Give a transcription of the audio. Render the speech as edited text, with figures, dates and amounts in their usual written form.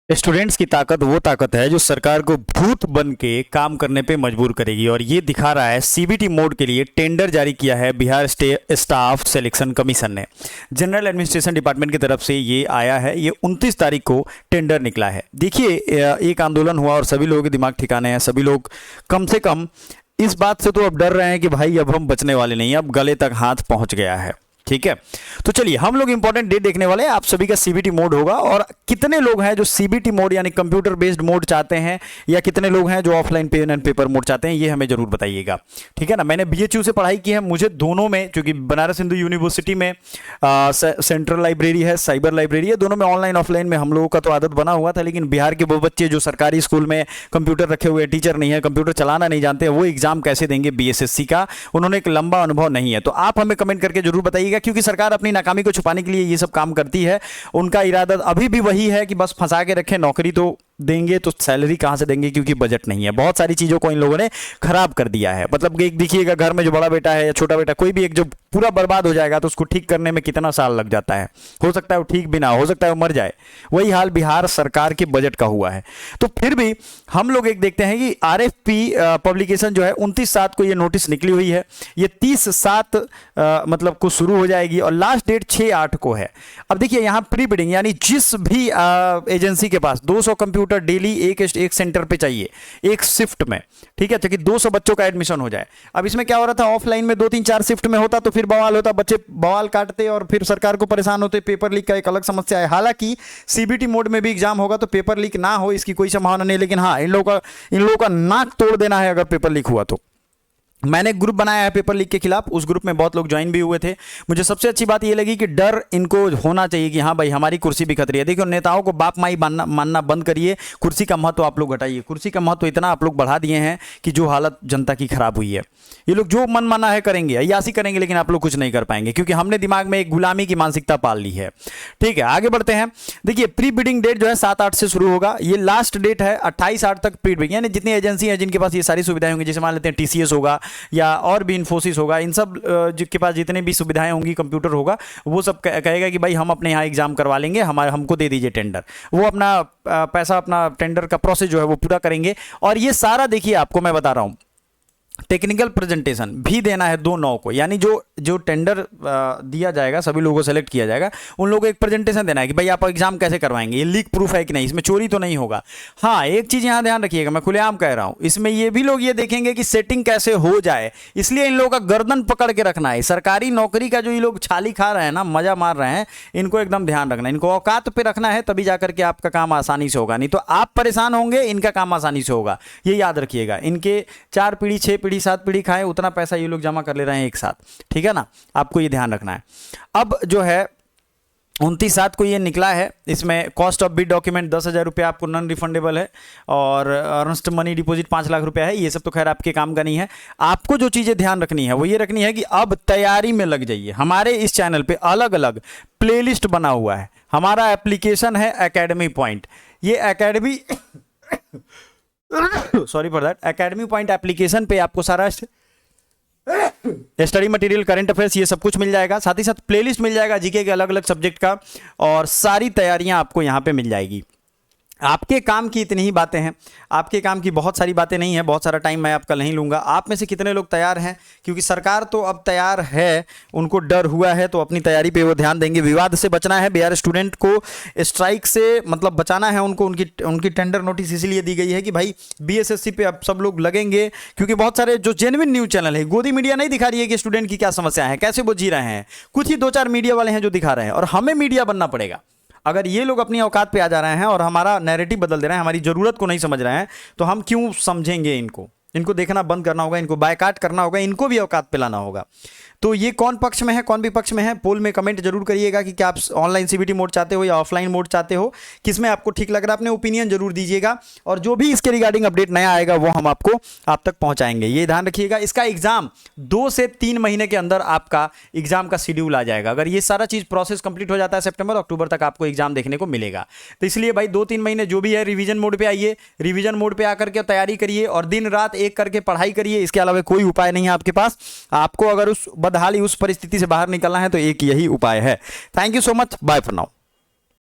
Students की ताकत वो ताकत है जो सरकार को भूत बन के काम करने पे मजबूर करेगी। और ये दिखा रहा है सीबीटी मोड के लिए टेंडर जारी किया है बिहार स्टाफ सिलेक्शन कमीशन ने। जनरल एडमिनिस्ट्रेशन डिपार्टमेंट की तरफ से ये आया है। ये 29 तारीख को टेंडर निकला है। देखिए, एक आंदोलन हुआ और सभी लोगों के दिमाग ठिकाने हैं। सभी लोग कम से कम इस बात से तो अब डर रहे हैं कि भाई अब हम बचने वाले नहीं, अब गले तक हाथ पहुंच गया है। ठीक है, तो चलिए हम लोग इंपॉर्टेंट डेट देखने वाले हैं। आप सभी का सीबीटी मोड होगा और कितने लोग हैं जो सीबीटी मोड यानी कंप्यूटर बेस्ड मोड चाहते हैं, या कितने लोग हैं जो offline pen and paper mode चाहते हैं, ये हमें जरूर बताइएगा। ठीक है ना। मैंने बीएचयू से पढ़ाई की है, मुझे दोनों में, क्योंकि बनारस हिंदू यूनिवर्सिटी में सेंट्रल लाइब्रेरी है, साइबर लाइब्रेरी है, दोनों में ऑनलाइन ऑफलाइन में हम लोगों का तो आदत बना हुआ था। लेकिन बिहार के वो बच्चे जो सरकारी स्कूल में कंप्यूटर रखे हुए, टीचर नहीं है, कंप्यूटर चलाना नहीं जानते, वो एग्जाम कैसे देंगे बीएसएससी का, उन्होंने एक लंबा अनुभव नहीं है। तो आप हमें कमेंट करके जरूर बताइएगा, क्योंकि सरकार अपनी नाकामी को छुपाने के लिए ये सब काम करती है। उनका इरादा अभी भी वही है कि बस फंसा के रखें, नौकरी तो देंगे तो सैलरी कहां से देंगे, क्योंकि बजट नहीं है। बहुत सारी चीजों को इन लोगों ने खराब कर दिया है। मतलब एक देखिएगा, घर में जो बड़ा बेटा है या छोटा बेटा कोई भी एक जो पूरा बर्बाद हो जाएगा तो उसको ठीक करने में कितना साल लग जाता है। हो सकता है वो ठीक भी ना हो सकता है वो मर जाए। वही हाल बिहार सरकार के बजट का हुआ है। तो फिर भी हम लोग एक देखते हैं कि आरएफपी पब्लिकेशन जो है 29/7 को ये नोटिस निकली हुई है। ये 30/7 मतलब को शुरू हो जाएगी और लास्ट डेट 6/8 को है। अब देखिए यहाँ प्री बिडिंग यानी जिस भी एजेंसी के पास 200 कंप्यूटर डेली एक सेंटर पे चाहिए, एक शिफ्ट में, ठीक है, ताकि 200 बच्चों का एडमिशन हो जाए। अब इसमें क्या हो रहा था, ऑफलाइन में 2-3-4 शिफ्ट में होता तो फिर बवाल होता, बच्चे बवाल काटते और फिर सरकार को परेशान होते। पेपर लीक का एक अलग समस्या है। हालांकि सीबीटी मोड में भी एग्जाम होगा तो पेपर लीक ना हो इसकी कोई संभावना नहीं, लेकिन हाँ इन लोगों का नाक तोड़ देना है अगर पेपर लीक हुआ तो। मैंने एक ग्रुप बनाया है पेपर लीक के खिलाफ, उस ग्रुप में बहुत लोग ज्वाइन भी हुए थे। मुझे सबसे अच्छी बात यह लगी कि डर इनको होना चाहिए कि हाँ भाई हमारी कुर्सी भी खतरी है। देखिए, नेताओं को बाप माई मानना बंद करिए, कुर्सी का महत्व आप लोग घटाइए। कुर्सी का महत्व इतना आप लोग बढ़ा दिए हैं कि जो हालत जनता की खराब हुई है, ये लोग जो मन माना है करेंगे, अय्यासी करेंगे, लेकिन आप लोग कुछ नहीं कर पाएंगे, क्योंकि हमने दिमाग में एक गुलामी की मानसिकता पाल ली है। ठीक है, आगे बढ़ते हैं। देखिए, प्री बिडिंग डेट जो है 7/8 से शुरू होगा। ये लास्ट डेट है 28/8 तक प्री बिडिंग, यानी जितनी एजेंसी है जिनके पास ये सारी सुविधाएं होंगी, जैसे मान लेते हैं टीसीएस होगा या और भी इन्फोसिस होगा, इन सब जिनके पास जितने भी सुविधाएं होंगी, कंप्यूटर होगा, वो सब कहेगा कि भाई हम अपने यहाँ एग्जाम करवा लेंगे, हमको दे दीजिए टेंडर। वो अपना पैसा, अपना टेंडर का प्रोसेस जो है वो पूरा करेंगे। और ये सारा देखिए आपको मैं बता रहा हूँ, टेक्निकल प्रेजेंटेशन भी देना है 2/9 को, यानी जो टेंडर दिया जाएगा, सभी लोगों को सेलेक्ट किया जाएगा, उन लोगों को एक प्रेजेंटेशन देना है कि भाई आप एग्जाम कैसे करवाएंगे, ये लीक प्रूफ है कि नहीं, इसमें चोरी तो नहीं होगा। हाँ, एक चीज यहां ध्यान रखिएगा, मैं खुलेआम कह रहा हूं, इसमें ये भी लोग ये देखेंगे कि सेटिंग कैसे हो जाए, इसलिए इन लोगों का गर्दन पकड़ के रखना है। सरकारी नौकरी का जो ये लोग छाली खा रहे हैं ना, मजा मार रहे हैं, इनको एकदम ध्यान रखना है, इनको औकात पे रखना है, तभी जाकर के आपका काम आसानी से होगा। नहीं तो आप परेशान होंगे, इनका काम आसानी से होगा। ये याद रखिएगा। इनके 4 पीढ़ी 6 पीढ़ी 7 पीढ़ी खाए उतना पैसा ये लोग जमा कर ले रहे हैं एक साथ। ठीक है ना, आपको ये ध्यान रखना है। अब जो है 29/7 को ये निकला है। इसमें कॉस्ट ऑफ बिड डॉक्यूमेंट 10,000 रुपये आपको नॉन रिफंडेबल है, और अर्नस्ट मनी डिपॉजिट 5 लाख रुपया है। ये सब तो खैर आपके काम का नहीं है। आपको जो चीज़ें ध्यान रखनी है वो ये रखनी है कि अब तैयारी में लग जाइए। हमारे इस चैनल पे अलग अलग प्लेलिस्ट बना हुआ है। हमारा एप्लीकेशन है एकेडमी पॉइंट। ये academy sorry for that, academy point application पे आपको सारा स्टडी मटेरियल, करंट अफेयर्स, ये सब कुछ मिल जाएगा। साथ ही साथ प्लेलिस्ट मिल जाएगा जीके के अलग अलग सब्जेक्ट का, और सारी तैयारियां आपको यहां पे मिल जाएगी। आपके काम की इतनी ही बातें हैं, आपके काम की बहुत सारी बातें नहीं है, बहुत सारा टाइम मैं आपका नहीं लूंगा। आप में से कितने लोग तैयार हैं, क्योंकि सरकार तो अब तैयार है, उनको डर हुआ है तो अपनी तैयारी पे वो ध्यान देंगे। विवाद से बचना है, बिहार स्टूडेंट को स्ट्राइक से मतलब बचाना है उनको। उनकी टेंडर नोटिस इसीलिए दी गई है कि भाई बीएसएससी पे अब सब लोग लगेंगे, क्योंकि बहुत सारे जो जेन्युइन न्यूज चैनल है, गोदी मीडिया नहीं दिखा रही है कि स्टूडेंट की क्या समस्या है, कैसे वो जी रहे हैं। कुछ ही 2-4 मीडिया वाले हैं जो दिखा रहे हैं, और हमें मीडिया बनना पड़ेगा। अगर ये लोग अपनी औकात पे आ जा रहे हैं और हमारा नैरेटिव बदल दे रहे हैं, हमारी जरूरत को नहीं समझ रहे हैं, तो हम क्यों समझेंगे इनको देखना बंद करना होगा, इनको बायकाट करना होगा, इनको भी औकात पे लाना होगा। तो ये कौन पक्ष में है, कौन विपक्ष में है, पोल में कमेंट जरूर करिएगा कि क्या आप ऑनलाइन सीबीटी मोड चाहते हो या ऑफलाइन मोड चाहते हो, किस में आपको ठीक लग रहा है। अपने ओपिनियन जरूर दीजिएगा, और जो भी इसके रिगार्डिंग अपडेट नया आएगा वो हम आपको आप तक पहुंचाएंगे। ये ध्यान रखिएगा। इसका एग्जाम 2 से 3 महीने के अंदर आपका एग्जाम का शेड्यूल आ जाएगा। अगर ये सारा चीज प्रोसेस कंप्लीट हो जाता है, सितंबर अक्टूबर तक आपको एग्जाम देखने को मिलेगा। तो इसलिए भाई 2-3 महीने जो भी है, रिवीजन मोड पे आइए, रिवीजन मोड पे आकर के तैयारी करिए, और दिन रात एक करके पढ़ाई करिए। इसके अलावा कोई उपाय नहीं है आपके पास। आपको अगर उस बदहाली, उस परिस्थिति से बाहर निकलना है तो एक यही उपाय है। Thank you so much, bye for now.